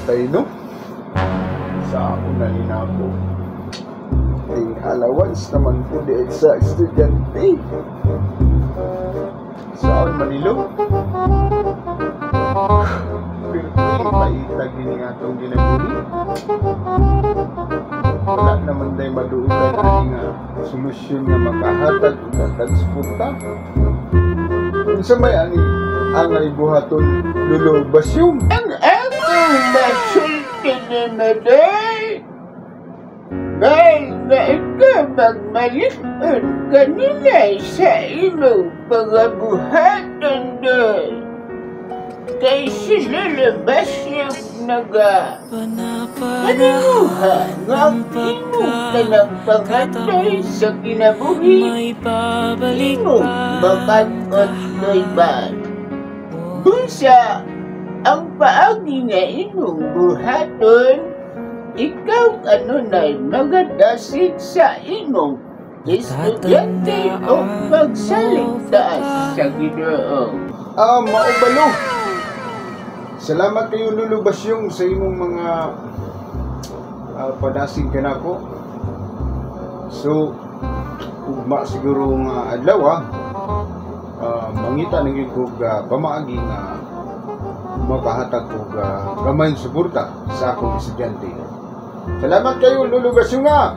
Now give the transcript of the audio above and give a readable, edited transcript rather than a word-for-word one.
tay no sa ako na linako ay allowance naman po di sa estudyante saan manilo pero paitag din nga itong ginaguli wala naman tayo maduugan ang solusyon na makahatag na transporta kung sa may ang buhaton lulubasyong Ang akong masulti ni Maday. Dahil na ikaw magmalikon kanina sa iyong pagabuhaton doon. Kay sila labas yung kanimuha nga ang imong kanang pangantay sa kinabuhi. Imong makakot do'y ba? Busa, ang paagi nga imong buhaton, ikaw na'y magadasit sa imong estudyante o magsaling taas sa Ginoo. Maubalo salamat kayo lulubasyong sa imong mga padasig ka na ko so ugma siguro nga adlaw mangita ng ikog pamaagi nga makahatag og gamay suporta sa akong estudyante. Salamat kayo lulubasyong nga.